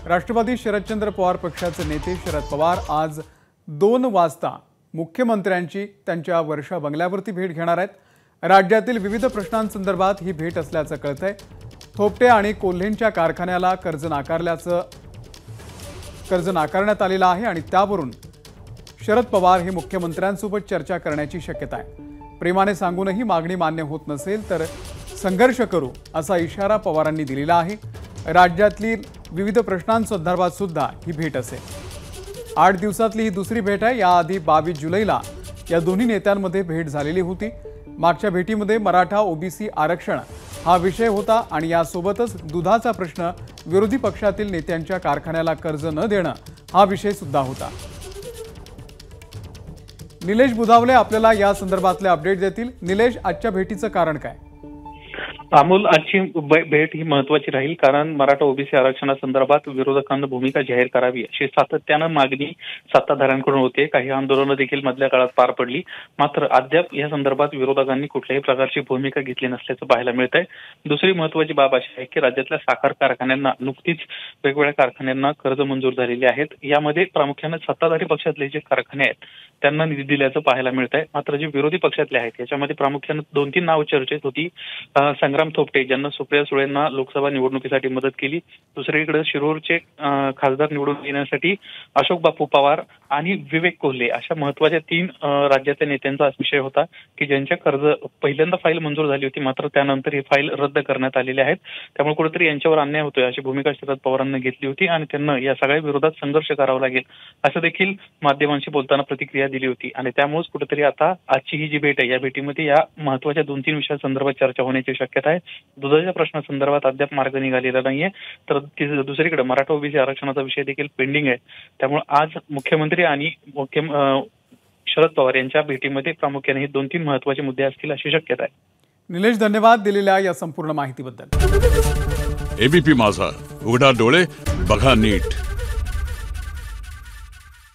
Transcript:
राष्ट्रवादी शरदचंद्र पवार पक्षाचे नेते शरद पवार आज 2 वाजता मुख्यमंत्र्यांची त्यांच्या वर्षा बंगल्यावरती भेट घेणार आहेत। राज्यातील विविध प्रश्नांसंदर्भात ही भेट असल्याचं कळतंय। थोपटे आणि कोल्हेंच्या कारखान्याला कर्ज नाकारण्यात आलेलं आहे आणि त्यावरून शरद पवार हे मुख्यमंत्र्यांसोबत चर्चा करण्याची शक्यता आहे। प्रेमाने सांगूनही मागणी मान्य होत नसेल तर संघर्ष करू असा इशारा पवारांनी दिलेला आहे। राज्यातील विविध प्रश्नांसंदर्भात सुद्धा ही भेट असेल। 8 दिवसातली ही दुसरी भेट आहे। याआधी 22 जुलैला या दोन्ही नेत्यांमध्ये भेट झालेली होती। मागच्या भेटीमध्ये मराठा ओबीसी आरक्षण हा विषय होता आणि यासोबतच दुधाचा प्रश्न, विरोधी पक्षातील नेत्यांच्या कारखान्याला कर्ज न देणं हा विषय सुद्धा होता। निलेश बुधावले आपल्याला या संदर्भातले अपडेट देतील। निलेश, आजच्या भेटीचं कारण काय? अमोल, आजची भेट ही महत्वाची राहील कारण मराठा ओबीसी आरक्षणासंदर्भात विरोधकांना भूमिका जाहीर करावी अशी सातत्यानं मागणी सत्ताधाऱ्यांकडून होते। काही आंदोलनं देखील मधल्या काळात पार पडली, मात्र अद्याप या संदर्भात विरोधकांनी कुठल्याही प्रकारची भूमिका घेतली नसल्याचं पाहायला मिळत आहे। दुसरी महत्वाची बाब अशी आहे की राज्यातल्या साखर कारखान्यांना नुकतीच वेगवेगळ्या कारखान्यांना कर्ज मंजूर झालेले आहेत। यामध्ये प्रामुख्याने सत्ताधारी पक्षातले जे कारखाने आहेत त्यांना निधी दिल्याचं पाहायला मिळत आहे। मात्र जे विरोधी पक्षातले आहेत याच्यामध्ये प्रामुख्याने 2-3 नाव चर्चेत होती। संग्राम थोपटे ज्यांना सुप्रिया सुळेंना लोकसभा निवडणुकीसाठी मदत केली, दुसरीकडे शिरूरचे खासदार निवडून येण्यासाठी अशोक बापू पवार आणि विवेक कोल्हे अशा महत्वाच्या 3 राज्याच्या नेत्यांचा विषय होता की ज्यांच्या कर्ज पहिल्यांदा फाईल मंजूर झाली होती, मात्र त्यानंतर ही फाईल रद्द करण्यात आलेली आहेत। त्यामुळे कुठेतरी यांच्यावर अन्याय होतोय अशी भूमिका शरद पवारांनी घेतली होती आणि त्यांना या सगळ्या विरोधात संघर्ष करावा लागेल असं देखील माध्यमांशी बोलताना प्रतिक्रिया दिली होती। आणि त्यामुळेच कुठेतरी आता आजची ही जी भेट आहे या भेटीमध्ये या महत्वाच्या 2-3 विषयांसंदर्भात चर्चा होण्याची शक्यता आहे। दुधाच्या प्रश्नासंदर्भात अद्याप मार्ग निघालेला नाहीये, तर दुसरीकडे मराठा ओबीसी आरक्षणाचा विषय देखील पेंडिंग आहे। त्यामुळे आज मुख्यमंत्री आणि शरद पवार यांच्या भेटीमध्ये प्रामुख्याने हे 2-3 महत्वाचे मुद्दे असतील अशी शक्यता आहे। निलेश, धन्यवाद दिलेल्या या संपूर्ण माहितीबद्दल। एबीपी माझा, उघडा डोळे बघा नीट।